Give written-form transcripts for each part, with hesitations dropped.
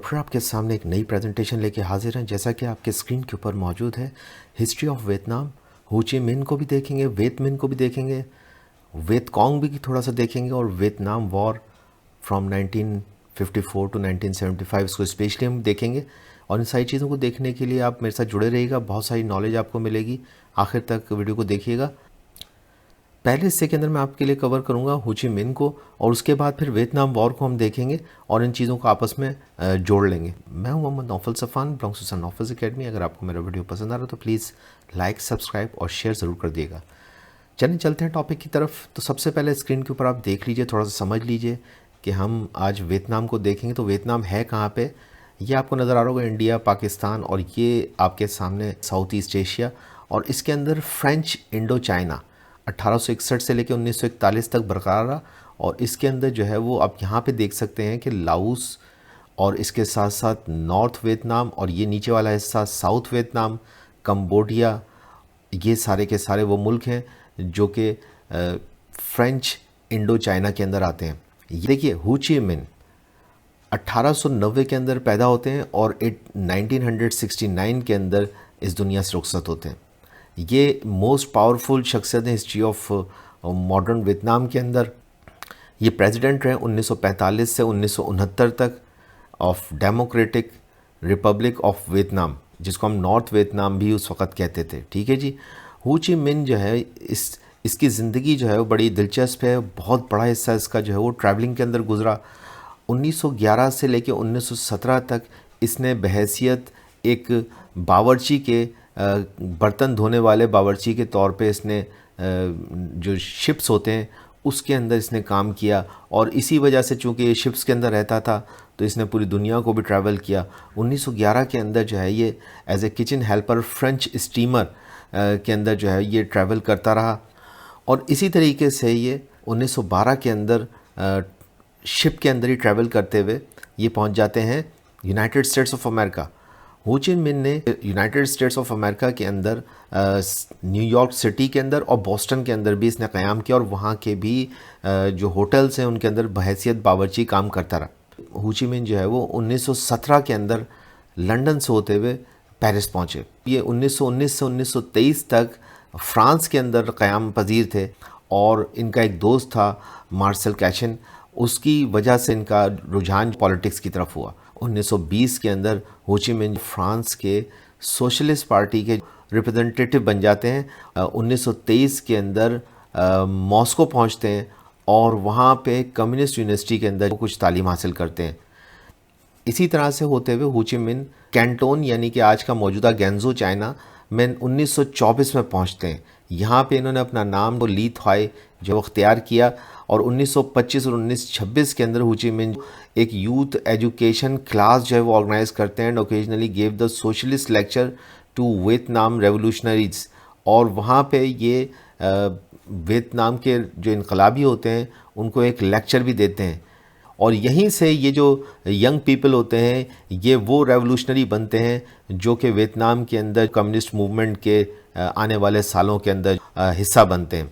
फिर आपके सामने एक नई प्रेजेंटेशन लेके हाजिर हैं। जैसा कि आपके स्क्रीन के ऊपर मौजूद है, हिस्ट्री ऑफ वियतनाम। हो ची मिन को भी देखेंगे, वियत मिन को भी देखेंगे, वियत कॉन्ग भी थोड़ा सा देखेंगे, और वियतनाम वॉर फ्रॉम 1954 टू 1975 इसको स्पेशली हम देखेंगे। और इन सारी चीज़ों को देखने के लिए आप मेरे साथ जुड़े रहिएगा, बहुत सारी नॉलेज आपको मिलेगी। आखिर तक वीडियो को देखिएगा। पहले हिस्से के अंदर मैं आपके लिए कवर करूंगा हो ची मिन को, और उसके बाद फिर वियतनाम वॉर को हम देखेंगे और इन चीज़ों को आपस में जोड़ लेंगे। मैं हूं Mohammad Naufal Safan, belongs to sun Naufal's academy. अगर आपको मेरा वीडियो पसंद आ रहा है तो प्लीज़ लाइक, सब्सक्राइब और शेयर ज़रूर कर दिएगा। चलिए चलते हैं टॉपिक की तरफ। तो सबसे पहले स्क्रीन के ऊपर आप देख लीजिए, थोड़ा सा समझ लीजिए कि हम आज वियतनाम को देखेंगे। तो वियतनाम है कहाँ पे? ये आपको नज़र आ रहा होगा, इंडिया, पाकिस्तान, और ये आपके सामने साउथ ईस्ट एशिया। और इसके अंदर फ्रेंच इंडो चाइना 1861 से लेकर 1941 तक बरकरार रहा। और इसके अंदर जो है वो आप यहाँ पे देख सकते हैं कि लाओस, और इसके साथ साथ नॉर्थ वियतनाम, और ये नीचे वाला हिस्सा साउथ वियतनाम, कंबोडिया, ये सारे के सारे वो मुल्क हैं जो कि फ्रेंच इंडो चाइना के अंदर आते हैं। ये देखिए, हो ची मिन 1890 के अंदर पैदा होते हैं और 1969 के अंदर इस दुनिया से रुखसत होते हैं। ये मोस्ट पावरफुल शख्सियत है हिस्ट्री ऑफ मॉडर्न वियतनाम के अंदर। ये प्रेसिडेंट रहे 1945 से 1969 तक of democratic Republic of Vietnam, जिसको हम नॉर्थ वियतनाम भी उस वक़्त कहते थे। ठीक है जी। हो ची मिन जो है, इसकी ज़िंदगी जो है वो बड़ी दिलचस्प है। बहुत बड़ा हिस्सा इसका जो है वो ट्रैवलिंग के अंदर गुजरा। 1911 से लेकर 1917 तक इसने बहैसियत एक बावर्ची के बर्तन धोने वाले बावर्ची के तौर पे इसने जो शिप्स होते हैं उसके अंदर इसने काम किया। और इसी वजह से चूँकि ये शिप्स के अंदर रहता था तो इसने पूरी दुनिया को भी ट्रैवल किया। 1911 के अंदर जो है ये as a kitchen helper French steamer के अंदर जो है ये ट्रैवल करता रहा। और इसी तरीके से ये 1912 के अंदर शिप के अंदर ही ट्रैवल करते हुए ये पहुंच जाते हैं यूनाइटेड स्टेट्स ऑफ अमेरिका। हो ची मिन ने यूनाइटेड स्टेट्स ऑफ अमेरिका के अंदर न्यूयॉर्क सिटी के अंदर और बोस्टन के अंदर भी इसने क़याम किया, और वहाँ के भी जो होटल्स हैं उनके अंदर बहैसियत बावर्ची काम करता रहा। हो ची मिन जो है वो 1917 के अंदर लंदन से होते हुए पेरिस पहुँचे। ये 1919 से 1923 तक फ्रांस के अंदर क़याम पजीर थे, और इनका एक दोस्त था मार्सेल कैशन, उसकी वजह से इनका रुझान पॉलिटिक्स की तरफ हुआ। 1920 के अंदर हो ची मिन फ्रांस के सोशलिस्ट पार्टी के रिप्रेजेंटेटिव बन जाते हैं। 1923 के अंदर मॉस्को पहुंचते हैं और वहाँ पे कम्युनिस्ट यूनिवर्सिटी के अंदर कुछ तालीम हासिल करते हैं। इसी तरह से होते हुए हो ची मिन कैंटोन यानी कि आज का मौजूदा गैंजू चाइना में 1924 में पहुँचते हैं। यहाँ पे इन्होंने अपना नाम ली थ्वाई जो अख्तियार किया, और 1925 और 1926 के अंदर हो ची मिन एक यूथ एजुकेशन क्लास जो है वो ऑर्गेनाइज करते हैं, and occasionally gave the socialist lecture to Vietnam revolutionaries. और वहाँ पे ये वियतनाम के जो इनकलाबी होते हैं उनको एक लेक्चर भी देते हैं। और यहीं से ये जो यंग पीपल होते हैं ये वो रेवोल्यूशनरी बनते हैं जो कि वियतनाम के अंदर कम्युनिस्ट मूवमेंट के आने वाले सालों के अंदर हिस्सा बनते हैं।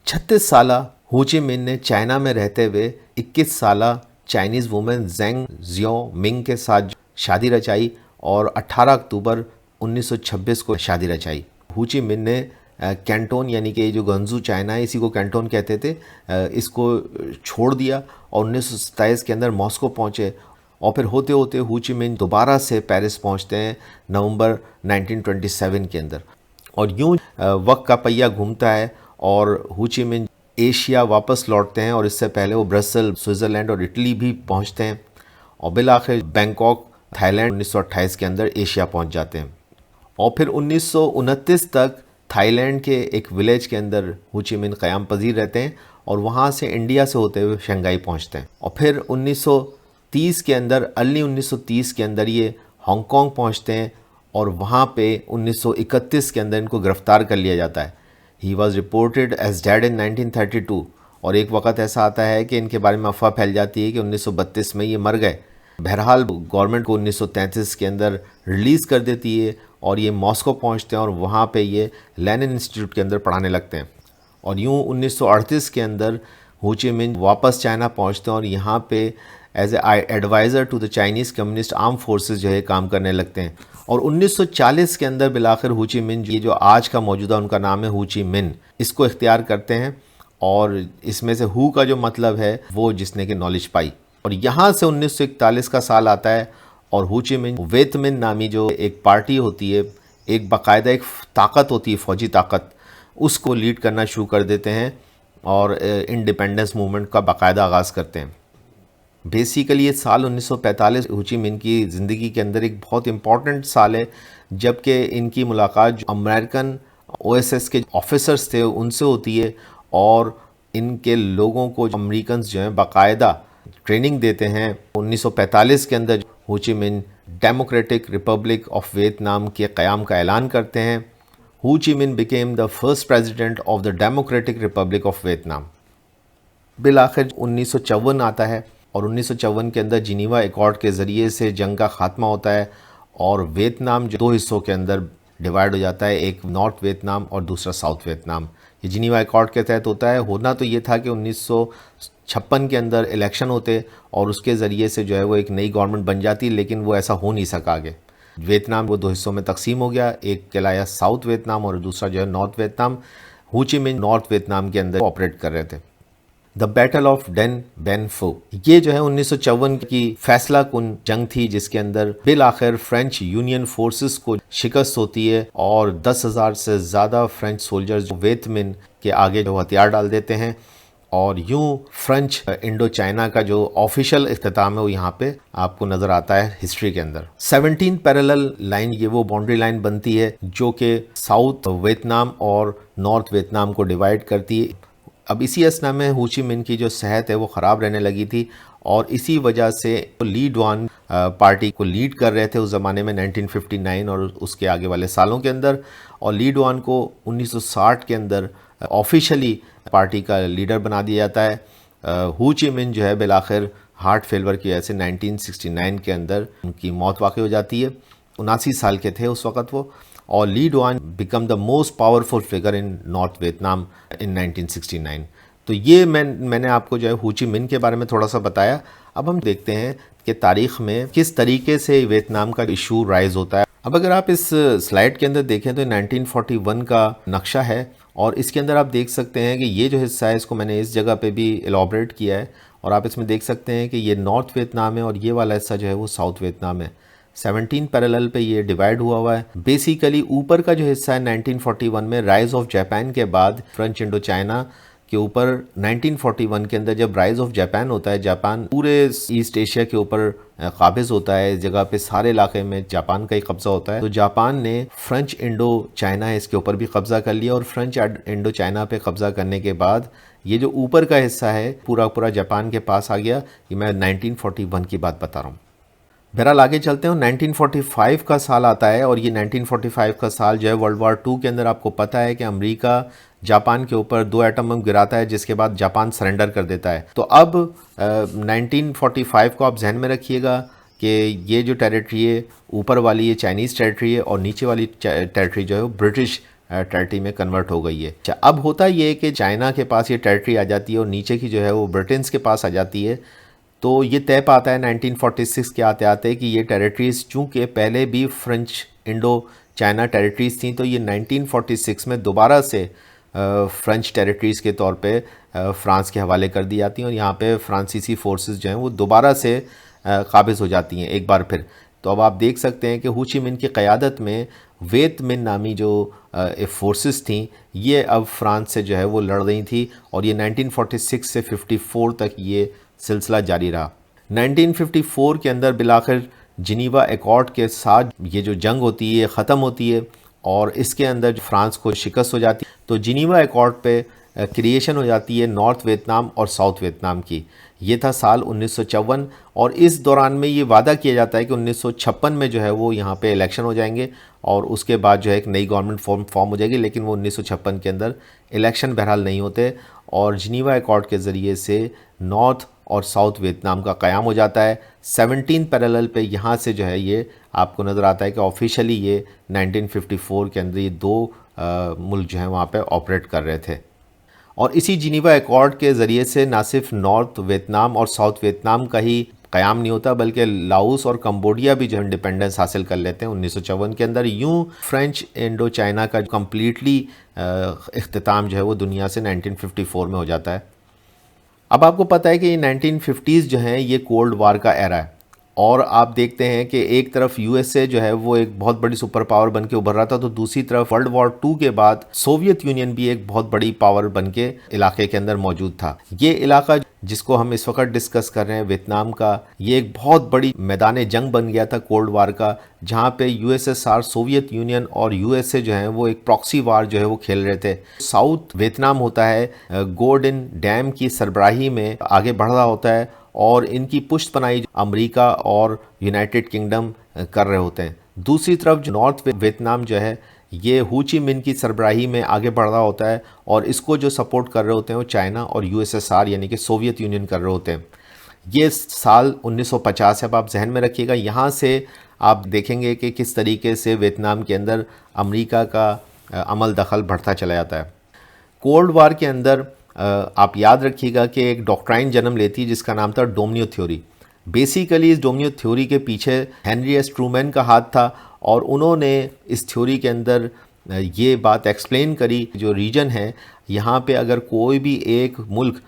36 साल हो ची मिन ने चाइना में रहते हुए 21 साल चाइनीज़ वुमेन जेंग जियोमिंग के साथ शादी रचाई, और 18 अक्टूबर 1926 को शादी रचाई। हो ची मिन ने कैंटोन यानी कि जो गंजू चाइना है, इसी को कैंटोन कहते थे, इसको छोड़ दिया और 1927 के अंदर मॉस्को पहुँचे। और फिर होते होते हो ची मिन दोबारा से पेरिस पहुँचते हैं नवंबर 1927 के अंदर। और यूँ वक्त का पहिया घूमता है और हो ची मिन एशिया वापस लौटते हैं, और इससे पहले वो ब्रसल, स्विट्ज़रलैंड और इटली भी पहुंचते हैं, और बिल आखिर बैंकॉक, थाईलैंड 1928 के अंदर एशिया पहुंच जाते हैं। और फिर 1929 तक थाईलैंड के एक विलेज के अंदर हो ची मिन क़याम पजीर रहते हैं, और वहाँ से इंडिया से होते हुए शंघाई पहुँचते हैं। और फिर 1930 के अंदर, अर्ली 1930 के अंदर ये हांगकांग पहुँचते हैं, और वहाँ पे 1931 के अंदर इनको गिरफ़्तार कर लिया जाता है। He was reported as dead in 1932, और एक वक्त ऐसा आता है कि इनके बारे में अफवाह फैल जाती है कि 1932 में ये मर गए। बहरहाल गवर्नमेंट को 1933 के अंदर रिलीज़ कर देती है, और ये मॉस्को पहुंचते हैं, और वहाँ पे ये लेनिन इंस्टीट्यूट के अंदर पढ़ाने लगते हैं। और यूँ 1938 के अंदर हो ची मिन वापस चाइना पहुँचते हैं, और यहाँ पे as a adviser to the Chinese communist arm forces जो है काम करने लगते हैं। और 1940 के अंदर बिलाखिर हो ची मिन, ये जो आज का मौजूदा उनका नाम है हो ची मिन, इसको इख्तियार करते हैं। और इसमें से हु का जो मतलब है वो जिसने कि नॉलेज पाई। और यहाँ से 1941 का साल आता है और हो ची मिन वेत मिन नामी जो एक पार्टी होती है, एक बाकायदा एक ताकत होती है, फौजी ताकत, उसको लीड करना शुरू कर देते हैं और इंडिपेंडेंस मूवमेंट का बाकायदा आगाज़ करते हैं। बेसिकली ये साल 1945 हो ची मिन की ज़िंदगी के अंदर एक बहुत इम्पॉर्टेंट साल है, जबकि इनकी मुलाकात जो अमेरिकन ओएसएस के ऑफिसर्स थे उनसे होती है और इनके लोगों को अमेरिकन जो हैं बाकायदा ट्रेनिंग देते हैं। 1945 के अंदर हो ची मिन डेमोक्रेटिक रिपब्लिक ऑफ वियतनाम के क़याम का ऐलान करते हैं। हो ची मिन became the first president of the democratic Republic of Vietnam. Bill आखिर 1954 आता है और 1954 के अंदर जिनीवा एकॉर्ड के ज़रिए से जंग का ख़ात्मा होता है और वियतनाम जो दो हिस्सों के अंदर डिवाइड हो जाता है, एक नॉर्थ वियतनाम और दूसरा साउथ वियतनाम। ये जिनीवा एकॉर्ड के तहत होता है। होना तो ये था कि 1956 के अंदर इलेक्शन होते और उसके ज़रिए से जो है वो एक नई गवर्नमेंट बन जाती, लेकिन वो ऐसा हो नहीं सका आगे। वियतनाम वो दो हिस्सों में तकसीम हो गया, एक कहलाया साउथ वियतनाम और दूसरा जो है नॉर्थ वियतनाम। हो ची मिन नॉर्थ वियतनाम के अंदर ऑपरेट कर रहे थे। The battle of Dien Bien Phu, ये जो है 1954 की फैसला कुन जंग थी, जिसके अंदर बिल आखिर फ्रेंच यूनियन फोर्सेस को शिकस्त होती है और 10,000 से ज़्यादा फ्रेंच सोल्जर्स वेत मिन के आगे जो हथियार डाल देते हैं। और यूं फ्रेंच इंडो चाइना का जो ऑफिशियल इख्तिताम है वो यहाँ पे आपको नज़र आता है हिस्ट्री के अंदर। 17 पैरेलल लाइन, ये वो बाउंड्री लाइन बनती है जो कि साउथ वियतनाम और नॉर्थ वियतनाम को डिवाइड करती है। अब इसी असना में हो ची मिन की जो सेहत है वो ख़राब रहने लगी थी और इसी वजह से ली डुआन पार्टी को लीड कर रहे थे उस ज़माने में 1959 और उसके आगे वाले सालों के अंदर। और ली डुआन को 1960 के अंदर ऑफिशियली पार्टी का लीडर बना दिया जाता है। हो ची मिन जो है बिलाखिर हार्ट फेलियर की वजह से 1969 के अंदर उनकी मौत वाक़ई हो जाती है। 79 साल के थे उस वक़्त वो। और Le Duan become the most powerful figure in North Vietnam in 1969। तो ये मैंने आपको जो है हो ची मिन के बारे में थोड़ा सा बताया। अब हम देखते हैं कि तारीख़ में किस तरीके से वियतनाम का इशू राइज होता है। अब अगर आप इस स्लाइड के अंदर देखें तो 1941 का नक्शा है और इसके अंदर आप देख सकते हैं कि ये जो हिस्सा है इसको मैंने इस जगह पे भी एलॉबरेट किया है और आप इसमें देख सकते हैं कि ये नॉर्थ वियतनाम है और ये वाला हिस्सा जो है वो साउथ वियतनाम है। 17 पैरेलल पे ये डिवाइड हुआ है। बेसिकली ऊपर का जो हिस्सा है 1941 में राइज ऑफ जापान के बाद फ्रेंच इंडो चाइना के ऊपर 1941 के अंदर जब राइज ऑफ जापान होता है, जापान पूरे ईस्ट एशिया के ऊपर काबिज होता है। इस जगह पे सारे इलाके में जापान का ही कब्ज़ा होता है। तो जापान ने फ्रेंच इंडो चाइना है इसके ऊपर भी कब्ज़ा कर लिया और फ्रेंच इंडो चाइना पे कब्ज़ा करने के बाद ये जो ऊपर का हिस्सा है पूरा पूरा जापान के पास आ गया। ये मैं 1941 की बात बता रहा हूँ। बहरहाल आगे चलते हैं। 1945 का साल आता है और ये 1945 का साल जो है वर्ल्ड वॉर 2 के अंदर आपको पता है कि अमेरिका जापान के ऊपर 2 एटम बम गिराता है, जिसके बाद जापान सरेंडर कर देता है। तो अब 1945 को आप जहन में रखिएगा कि ये जो टेरिटरी है ऊपर वाली ये चाइनीज़ टेरिटरी है और नीचे वाली टेरिटरी जो है वो ब्रिटिश टेरिटरी में कन्वर्ट हो गई है। अब होता ये है कि चाइना के पास ये टेरिटरी आ जाती है और नीचे की जो है वो ब्रिटेन के पास आ जाती है। तो ये तय पाता है 1946 के आते आते कि ये टेरिटरीज़ चूँकि पहले भी फ्रेंच इंडो चाइना टेरिटरीज़ थी, तो ये 1946 में दोबारा से फ्रेंच टेरिटरीज़ के तौर पे फ्रांस के हवाले कर दी जाती हैं और यहाँ पे फ्रांसीसी फोर्सेस जो हैं वो दोबारा से काबिज़ हो जाती हैं एक बार फिर। तो अब आप देख सकते हैं कि हो ची मिन की क़यादत में वेत मिन नामी जो फोर्सेस थी ये अब फ्रांस से जो है वो लड़ रही थी और ये 1946 से 54 तक ये सिलसिला जारी रहा। 1954 के अंदर बिलाखिर जिनीवा एकॉर्ड के साथ ये जो जंग होती है ख़त्म होती है और इसके अंदर फ्रांस को शिकस्त हो जाती है। तो जिनीवा एकॉर्ड पे क्रिएशन हो जाती है नॉर्थ वियतनाम और साउथ वियतनाम की। ये था साल 1954 और इस दौरान में ये वादा किया जाता है कि 1956 में जो है वो यहाँ पे इलेक्शन हो जाएंगे और उसके बाद जो है एक नई गवर्नमेंट फॉर्म हो जाएगी। लेकिन वो 1956 के अंदर इलेक्शन बहरहाल नहीं होते और जिनीवा एकॉर्ड के ज़रिए से नॉर्थ और साउथ वियतनाम का क़याम हो जाता है। 17 पैरेलल पे यहाँ से जो है ये आपको नज़र आता है कि ऑफिशियली ये 1954 के अंदर ये दो मुल्क जो हैं वहाँ पे ऑपरेट कर रहे थे। और इसी जिनीवा एकॉर्ड के ज़रिए से ना सिर्फ नॉर्थ वियतनाम और साउथ वियतनाम का ही क़याम नहीं होता, बल्कि लाओस और कंबोडिया भी जो इंडिपेंडेंस हासिल कर लेते हैं 1954 के अंदर। यूं फ्रेंच इंडो चाइना का कम्प्लीटली इख्तिताम जो है वो दुनिया से 1954 में हो जाता है। अब आपको पता है कि 1950s जो हैं ये कोल्ड वार का एरा है, और आप देखते हैं कि एक तरफ यूएसए जो है वो एक बहुत बड़ी सुपर पावर बन के उभर रहा था, तो दूसरी तरफ वर्ल्ड वॉर 2 के बाद सोवियत यूनियन भी एक बहुत बड़ी पावर बन के इलाके के अंदर मौजूद था। ये इलाका जिसको हम इस वक्त डिस्कस कर रहे हैं वियतनाम का, ये एक बहुत बड़ी मैदान जंग बन गया था कोल्ड वार का, जहाँ पे यूएसएसआर, सोवियत यूनियन और यूएसए जो है वो एक प्रॉक्सी वार जो है वो खेल रहे थे। साउथ वियतनाम होता है गोर्डन डैम की सरबराही में आगे बढ़ रहा होता है, और इनकी पुष्टपनाही अमेरिका और यूनाइटेड किंगडम कर रहे होते हैं। दूसरी तरफ जो नॉर्थ वियतनाम जो है ये हो ची मिन्ह की सरबराही में आगे बढ़ रहा होता है, और इसको जो सपोर्ट कर रहे होते हैं वो चाइना और यूएसएसआर यानी कि सोवियत यूनियन कर रहे होते हैं। ये साल 1950 है, अब आप जहन में रखिएगा। यहाँ से आप देखेंगे कि किस तरीके से वियतनाम के अंदर अमेरिका का अमल दखल बढ़ता चला जाता है। कोल्ड वार के अंदर आप याद रखिएगा कि एक डॉक्ट्राइन जन्म लेती है जिसका नाम था डोमिनियो थ्योरी। बेसिकली इस डोमिनियो थ्योरी के पीछे हेनरी एस ट्रूमैन का हाथ था, और उन्होंने इस थ्योरी के अंदर ये बात एक्सप्लेन करी, जो रीजन है यहाँ पे अगर कोई भी एक मुल्क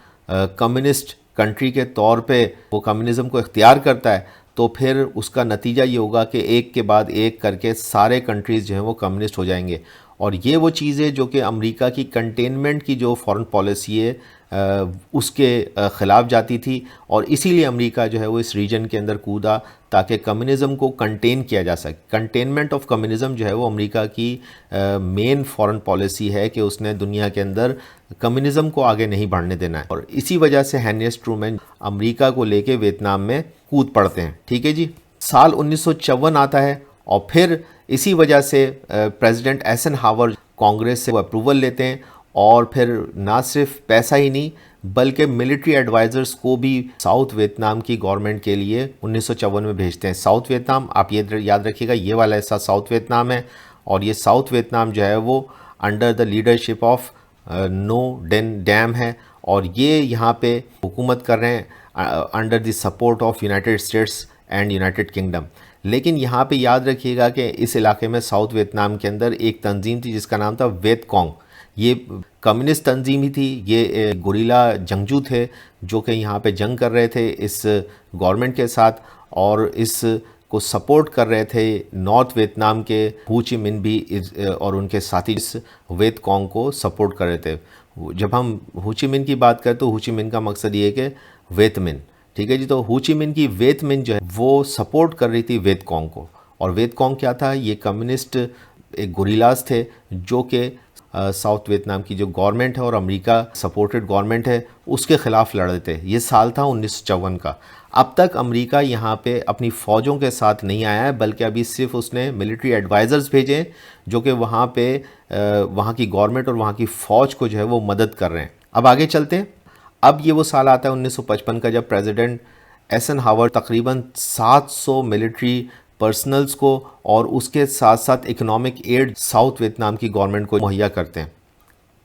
कम्युनिस्ट कंट्री के तौर पे वो कम्युनिज़म को इख्तियार करता है, तो फिर उसका नतीजा ये होगा कि एक के बाद एक करके सारे कंट्रीज़ जो हैं वो कम्युनिस्ट हो जाएंगे। और ये वो चीज़ें जो कि अमेरिका की कंटेनमेंट की जो फॉरेन पॉलिसी है उसके ख़िलाफ़ जाती थी, और इसीलिए अमेरिका जो है वो इस रीजन के अंदर कूदा ताकि कम्युनिज़म को कंटेन किया जा सके। कंटेनमेंट ऑफ कम्युनिज़म जो है वो अमेरिका की मेन फॉरेन पॉलिसी है कि उसने दुनिया के अंदर कम्युनिज़म को आगे नहीं बढ़ने देना है, और इसी वजह से हेनरी एस ट्रूमैन अमेरिका को लेके वियतनाम में कूद पड़ते हैं। ठीक है जी। साल 1954 आता है, और फिर इसी वजह से प्रेसिडेंट एइज़नहावर कांग्रेस से वो अप्रूवल लेते हैं, और फिर ना सिर्फ पैसा ही नहीं बल्कि मिलिट्री एडवाइज़र्स को भी साउथ वियतनाम की गवर्नमेंट के लिए 1954 में भेजते हैं। साउथ वियतनाम, आप ये याद रखिएगा, ये वाला हिस्सा साउथ वियतनाम है, और ये साउथ वियतनाम जो है वो under the leadership of Ngo Dinh Diem है, और ये यहाँ पे हुकूमत कर रहे हैं under the support of United States and United Kingdom. लेकिन यहाँ पे याद रखिएगा कि इस इलाके में साउथ वियतनाम के अंदर एक तंजीम थी जिसका नाम था वियतकॉन्ग। ये कम्युनिस्ट तंजीम ही थी, ये गुरिल्ला जंगजू थे जो कि यहाँ पे जंग कर रहे थे इस गवर्नमेंट के साथ, और इस को सपोर्ट कर रहे थे नॉर्थ वियतनाम के हो ची मिन्ह भी और उनके साथी इस वियतकॉन्ग को सपोर्ट कर रहे थे। जब हम हो ची मिन्ह की बात करें तो हो ची मिन्ह का मकसद ये है कि वियतमिन, ठीक है जी। तो हो ची मिन्ह की वियतमिन जो है वो सपोर्ट कर रही थी वियतकॉन्ग को, और वियतकॉन्ग क्या था, ये कम्युनिस्ट एक गुरिल्लास थे जो कि साउथ वियतनाम की जो गवर्नमेंट है और अमेरिका सपोर्टेड गवर्नमेंट है उसके ख़िलाफ़ लड़ रहे थे। ये साल था 1954 का। अब तक अमेरिका यहाँ पे अपनी फ़ौजों के साथ नहीं आया है, बल्कि अभी सिर्फ उसने मिलिट्री एडवाइज़र्स भेजे हैं जो कि वहाँ पे वहाँ की गवर्नमेंट और वहाँ की फ़ौज को जो है वो मदद कर रहे हैं। अब आगे चलते हैं। अब ये वो साल आता है 1955 का जब प्रेसिडेंट एइज़नहावर तकरीबन 700 मिलिट्री पर्सनल्स को और उसके साथ साथ इकोनॉमिक एड साउथ वियतनाम की गवर्नमेंट को मुहैया करते हैं।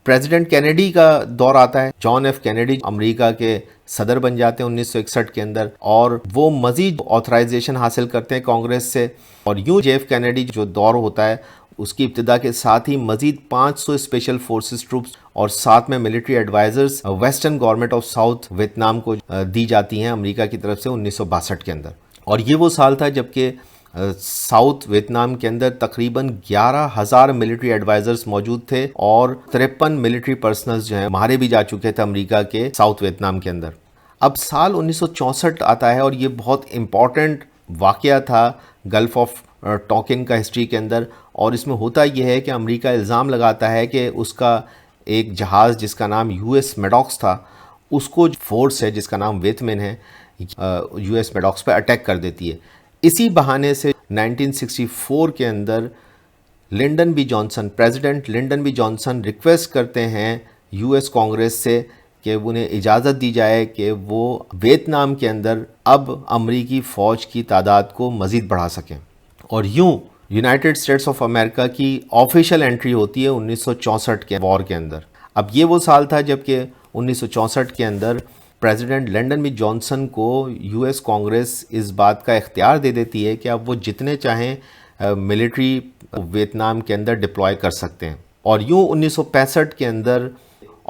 प्रेसिडेंट कैनेडी का दौर आता है। जॉन एफ कैनेडी अमेरिका के सदर बन जाते हैं 1961 के अंदर, और वो मज़ीद ऑथराइजेशन हासिल करते हैं कांग्रेस से। और यूं जेफ कैनेडी जो दौर होता है उसकी इब्तिदा के साथ ही मज़ीद 500 स्पेशल फोर्सेस ट्रूप्स और साथ में military advisers western government of south Vietnam को दी जाती हैं अमेरिका की तरफ से 1962 के अंदर। और ये वो साल था जबकि साउथ वियतनाम के अंदर तकरीबन 11,000 मिलिट्री एडवाइज़र्स मौजूद थे, और 53 मिलिट्री पर्सनल्स जो हैं मारे भी जा चुके थे अमेरिका के साउथ वियतनाम के अंदर। अब साल 1964 आता है, और ये बहुत इम्पॉर्टेंट वाक़या था गल्फ़ ऑफ टॉकिन का हिस्ट्री के अंदर। और इसमें होता यह है कि अमेरिका इल्ज़ाम लगाता है कि उसका एक जहाज़ जिसका नाम यूएस मेडॉक्स था, उसको फोर्स है जिसका नाम वियतमिन है, यूएस मेडॉक्स पर अटैक कर देती है। इसी बहाने से 1964 के अंदर Lyndon B Johnson, president Lyndon B Johnson request करते हैं यूएस कांग्रेस से कि उन्हें इजाज़त दी जाए कि वो वियतनाम के अंदर अब अमरीकी फ़ौज की तादाद को मज़ीद बढ़ा सकें। और यूं यूनाइटेड स्टेट्स ऑफ अमेरिका की ऑफिशियल एंट्री होती है 1964 के वॉर के अंदर। अब ये वो साल था जबकि 1964 के अंदर प्रेसिडेंट लिंडन बी जॉनसन को यूएस कांग्रेस इस बात का इख्तियार दे देती है कि अब वो जितने चाहें मिलिट्री वियतनाम के अंदर डिप्लॉय कर सकते हैं। और यूँ 1965 के अंदर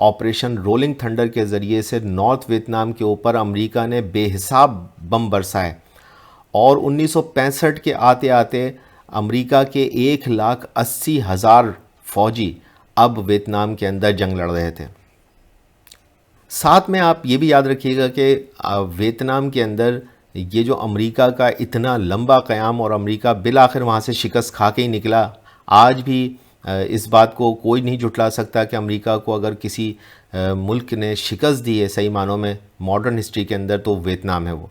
ऑपरेशन रोलिंग थंडर के ज़रिए से नॉर्थ वियतनाम के ऊपर अमेरिका ने बेहिसाब बम बरसाए और 1965 के आते आते अमेरिका के 1,80,000 फौजी अब वियतनाम के अंदर जंग लड़ रहे थे। साथ में आप ये भी याद रखिएगा कि वियतनाम के अंदर ये जो अमेरिका का इतना लंबा क़याम और अमेरिका बिल आखिर वहाँ से शिकस्त खा के ही निकला, आज भी इस बात को कोई नहीं जुटला सकता कि अमेरिका को अगर किसी मुल्क ने शिकस्त दी है सही मानों में मॉडर्न हिस्ट्री के अंदर तो वियतनाम है वो।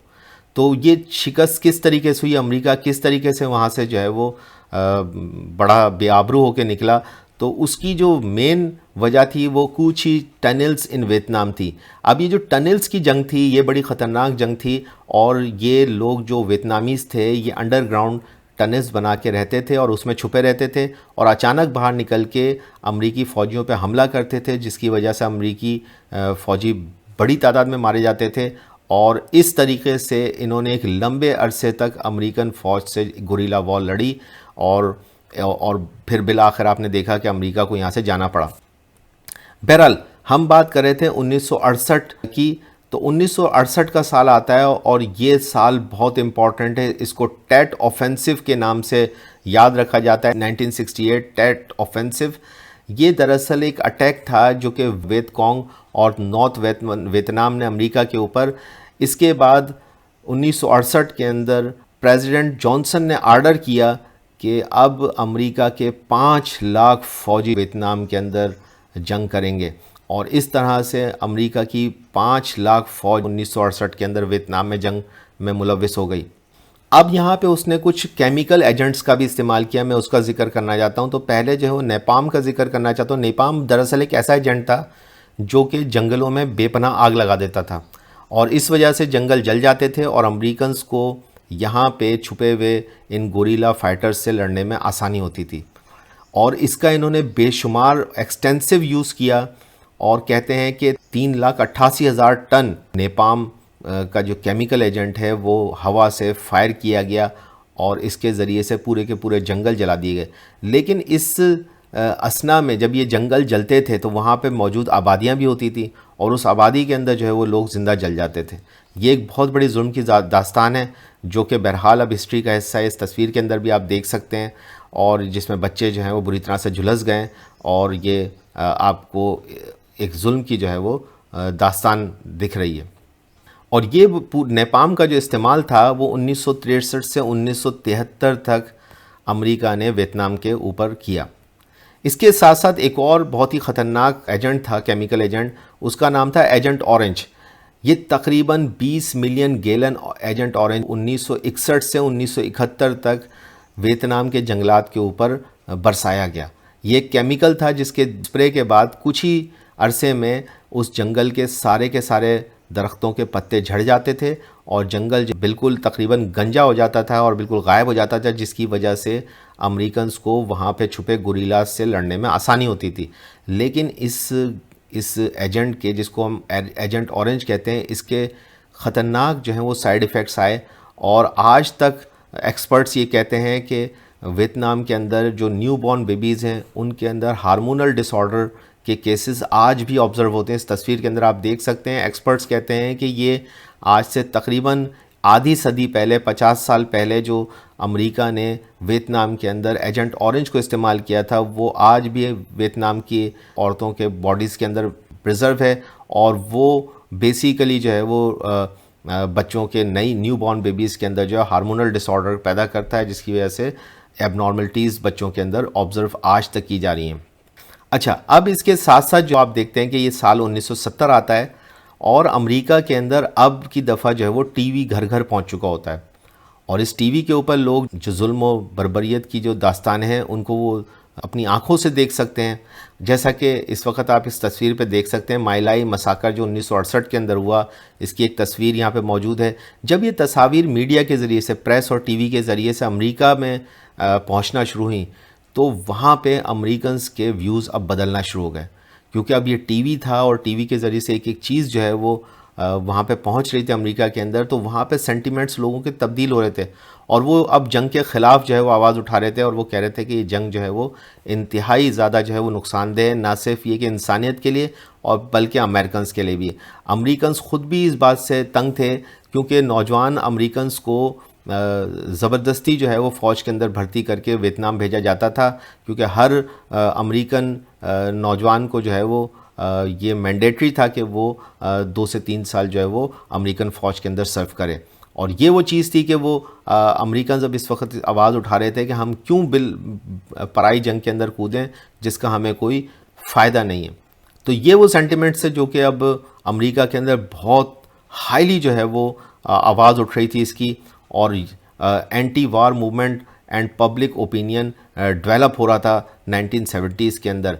तो ये शिकस्त किस तरीके से हुई, अमेरिका किस तरीके से वहाँ से जो है वो बड़ा बेआबरू होकर निकला, तो उसकी जो मेन वजह थी वो कुछ ही टनल्स इन वियतनाम थी। अब ये जो टनल्स की जंग थी ये बड़ी ख़तरनाक जंग थी और ये लोग जो वियतनामीज़ थे ये अंडरग्राउंड टनल्स बना के रहते थे और उसमें छुपे रहते थे और अचानक बाहर निकल के अमरीकी फ़ौजियों पे हमला करते थे, जिसकी वजह से अमरीकी फ़ौजी बड़ी तादाद में मारे जाते थे। और इस तरीके से इन्होंने एक लंबे अरसे तक अमेरिकन फ़ौज से गुरिल्ला वॉर लड़ी और फिर बिलाखिर आपने देखा कि अमेरिका को यहाँ से जाना पड़ा। बहरहाल हम बात कर रहे थे 1968 की, तो 1968 का साल आता है और ये साल बहुत इम्पॉर्टेंट है। इसको टेट ऑफेंसिव के नाम से याद रखा जाता है। 1968 टेट ऑफेंसिव ये दरअसल एक अटैक था जो कि वियतकॉन्ग और नॉर्थ वियतनाम ने अमेरिका के ऊपर। इसके बाद 1968 के अंदर प्रेसिडेंट जॉनसन ने आर्डर किया कि अब अमेरिका के 5 लाख फ़ौजी वियतनाम के अंदर जंग करेंगे और इस तरह से अमेरिका की 5 लाख फ़ौज 1968 के अंदर वियतनाम में जंग में मुलव्विस हो गई। अब यहाँ पे उसने कुछ केमिकल एजेंट्स का भी इस्तेमाल किया, मैं उसका जिक्र करना चाहता हूँ। तो पहले जो है वो नेपाम का जिक्र करना चाहता हूँ। नेपाम दरअसल एक ऐसा एजेंट था जो कि जंगलों में बेपनाह आग लगा देता था और इस वजह से जंगल जल जाते थे और अमेरिकन्स को यहाँ पे छुपे हुए इन गोरिल्ला फाइटर्स से लड़ने में आसानी होती थी। और इसका इन्होंने बेशुमार एक्सटेंसिव यूज़ किया और कहते हैं कि 3,88,000 टन नेपाम का जो केमिकल एजेंट है वो हवा से फायर किया गया और इसके ज़रिए से पूरे के पूरे जंगल जला दिए गए। लेकिन इस असना में जब ये जंगल जलते थे तो वहाँ पे मौजूद आबादियाँ भी होती थी और उस आबादी के अंदर जो है वो लोग ज़िंदा जल जाते थे। ये एक बहुत बड़ी जुल्म की दास्तान है जो कि बहरहाल अब हिस्ट्री का हिस्सा है। इस तस्वीर के अंदर भी आप देख सकते हैं और जिसमें बच्चे जो हैं वो बुरी तरह से झुलस गए और ये आपको एक जुल्म की जो है वो दास्तान दिख रही है। और ये नेपाम का जो इस्तेमाल था वो 1963 से 1973 तक अमेरिका ने वियतनाम के ऊपर किया। इसके साथ साथ एक और बहुत ही ख़तरनाक एजेंट था, केमिकल एजेंट, उसका नाम था एजेंट ऑरेंज। ये तकरीबन 20 मिलियन गैलन एजेंट ऑरेंज 1961 से 1971 तक वियतनाम के जंगलात के ऊपर बरसाया गया। ये केमिकल था जिसके स्प्रे के बाद कुछ ही अरसे में उस जंगल के सारे दरख्तों के पत्ते झड़ जाते थे और जंगल बिल्कुल तकरीबन गंजा हो जाता था और बिल्कुल गायब हो जाता था, जिसकी वजह से अमेरिकन्स को वहाँ पे छुपे गुरिल्लास से लड़ने में आसानी होती थी। लेकिन इस एजेंट के, जिसको हम एजेंट ऑरेंज कहते हैं, इसके ख़तरनाक जो हैं वो साइड इफ़ेक्ट्स आए और आज तक एक्सपर्ट्स ये कहते हैं कि वियतनाम के अंदर जो न्यू बॉर्न बेबीज़ हैं उनके अंदर हार्मोनल डिसऑर्डर के केसेस आज भी ऑब्ज़र्व होते हैं। इस तस्वीर के अंदर आप देख सकते हैं। एक्सपर्ट्स कहते हैं कि ये आज से तकरीबन आधी सदी पहले, 50 साल पहले जो अमेरिका ने वियतनाम के अंदर एजेंट ऑरेंज को इस्तेमाल किया था वो आज भी वियतनाम की औरतों के बॉडीज़ के अंदर प्रिजर्व है और वो बेसिकली जो है वो बच्चों के न्यू बॉर्न बेबीज़ के अंदर जो है हार्मोनल डिसऑर्डर पैदा करता है, जिसकी वजह से एबनॉर्मलिटीज़ बच्चों के अंदर ऑब्ज़र्व आज तक की जा रही हैं। अच्छा, अब इसके साथ साथ जो आप देखते हैं कि ये साल 1970 आता है और अमेरिका के अंदर अब की दफ़ा जो है वो टीवी घर घर पहुंच चुका होता है और इस टीवी के ऊपर लोग जो जुल्म व बर्बरियत की जो दास्तान है उनको वो अपनी आंखों से देख सकते हैं। जैसा कि इस वक्त आप इस तस्वीर पे देख सकते हैं, माइलाई मसाकर जो 1968 के अंदर हुआ, इसकी एक तस्वीर यहाँ पे मौजूद है। जब ये तस्वीर मीडिया के ज़रिए से, प्रेस और टीवी के ज़रिए से अमेरिका में पहुँचना शुरू हुई तो वहाँ पे अमेरिकन्स के व्यूज़ अब बदलना शुरू हो गए, क्योंकि अब ये टीवी था और टीवी के ज़रिए से एक एक चीज़ जो है वो वहाँ पे पहुँच रही थी अमेरिका के अंदर, तो वहाँ पे सेंटिमेंट्स लोगों के तब्दील हो रहे थे और वो अब जंग के ख़िलाफ़ जो है वो आवाज़ उठा रहे थे और वो कह रहे थे कि ये जंग जो है वो इंतहाई ज़्यादा जो है वो नुकसानदेह है, ना सिर्फ ये कि इंसानियत के लिए और बल्कि अमेरिकन्स के लिए भी। अमेरिकन्स ख़ुद भी इस बात से तंग थे क्योंकि नौजवान अमेरिकन्स को ज़बरदस्ती जो है वो फ़ौज के अंदर भर्ती करके वियतनाम भेजा जाता था, क्योंकि हर अमेरिकन नौजवान को जो है वो ये मैंडेटरी था कि वो 2 से 3 साल जो है वो अमेरिकन फ़ौज के अंदर सर्व करे। और ये वो चीज़ थी कि वो अमेरिकन अब इस वक्त आवाज़ उठा रहे थे कि हम क्यों पराई जंग के अंदर कूदें जिसका हमें कोई फ़ायदा नहीं है। तो ये वो सेंटिमेंट्स है जो कि अब अमेरिका के अंदर बहुत हाईली जो है वो आवाज़ उठ रही थी इसकी, और anti war movement and public opinion develop हो रहा था 1970s के अंदर।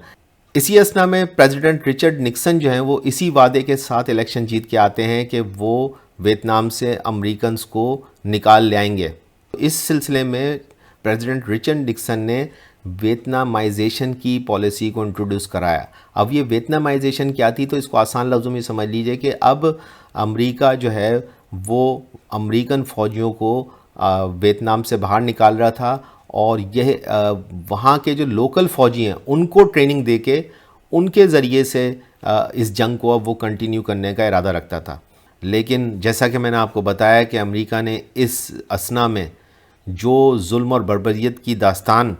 इसी असना में प्रेसिडेंट रिचर्ड निक्सन जो हैं वो इसी वादे के साथ इलेक्शन जीत के आते हैं कि वो वियतनाम से अमेरिकन्स को निकाल ले आएंगे। इस सिलसिले में प्रेसिडेंट रिचर्ड निक्सन ने वियतनामाइजेशन की पॉलिसी को इंट्रोड्यूस कराया। अब ये वियतनामाइजेशन क्या थी, तो इसको आसान लफ्ज़ों में समझ लीजिए कि अब अमेरिका जो है वो अमेरिकन फ़ौजियों को वियतनाम से बाहर निकाल रहा था और यह वहाँ के जो लोकल फ़ौजी हैं उनको ट्रेनिंग दे के उनके ज़रिए से इस जंग को अब वो कंटिन्यू करने का इरादा रखता था। लेकिन जैसा कि मैंने आपको बताया कि अमेरिका ने इस असना में जो जुल्म और बर्बरियत की दास्तान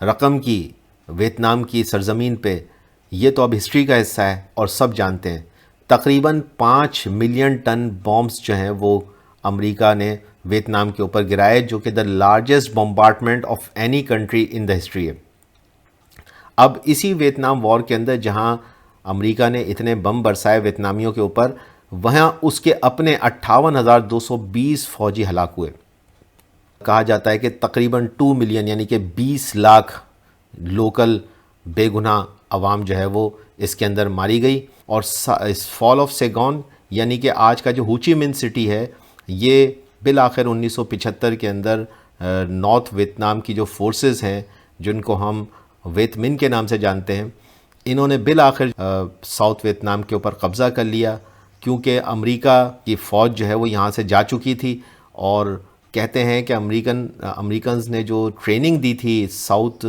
रकम की वियतनाम की सरज़मीन पे, ये तो अब हिस्ट्री का हिस्सा है और सब जानते हैं। तकरीबन 5 मिलियन टन बॉम्ब्स जो हैं वो अमेरिका ने वियतनाम के ऊपर गिराए, जो कि the largest bombardment of any country in the history है। अब इसी वियतनाम वॉर के अंदर जहां अमेरिका ने इतने बम बरसाए वियतनामियों के ऊपर, वहां उसके अपने 58,220 फौजी हलाक हुए। कहा जाता है कि तकरीबन 2 मिलियन यानी कि 20 लाख लोकल बेगुनाह अवाम जो है वो इसके अंदर मारी गई। और इस फॉल ऑफ सैगॉन यानी कि आज का जो हो ची मिन्ह सिटी है, ये बिल आखिर 1975 के अंदर नॉर्थ वियतनाम की जो फोर्सेस हैं जिनको हम वियत मिन्ह के नाम से जानते हैं, इन्होंने बिल आखिर साउथ वियतनाम के ऊपर कब्ज़ा कर लिया, क्योंकि अमेरिका की फ़ौज जो है वो यहाँ से जा चुकी थी। और कहते हैं कि अमेरिकन्स ने जो ट्रेनिंग दी थी साउथ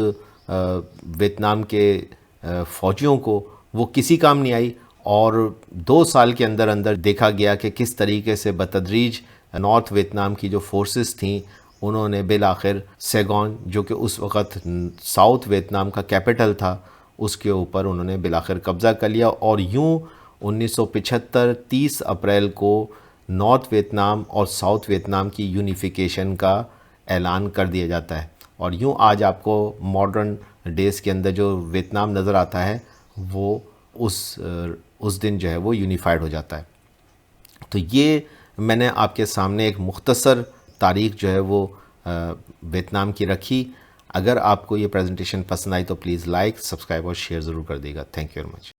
वियतनाम के फ़ौजियों को, वो किसी काम नहीं आई। और 2 साल के अंदर अंदर देखा गया कि किस तरीके से बतदरीज नॉर्थ वियतनाम की जो फोर्सेस थीं उन्होंने बिल आखिर सैगॉन, जो कि उस वक़्त साउथ वियतनाम का कैपिटल था, उसके ऊपर उन्होंने बिल आखिर कब्ज़ा कर लिया। और यूँ 1975 30 अप्रैल को नॉर्थ वियतनाम और साउथ वियतनाम की यूनिफिकेशन का ऐलान कर दिया जाता है। और यूँ आज आपको मॉडर्न डेज़ के अंदर जो वियतनाम नज़र आता है वो उस दिन जो है वो यूनिफाइड हो जाता है। तो ये मैंने आपके सामने एक मुख्तसर तारीख़ जो है वो वियतनाम की रखी। अगर आपको ये प्रेजेंटेशन पसंद आई तो प्लीज़ लाइक, सब्सक्राइब और शेयर ज़रूर कर देगा। Thank you very much.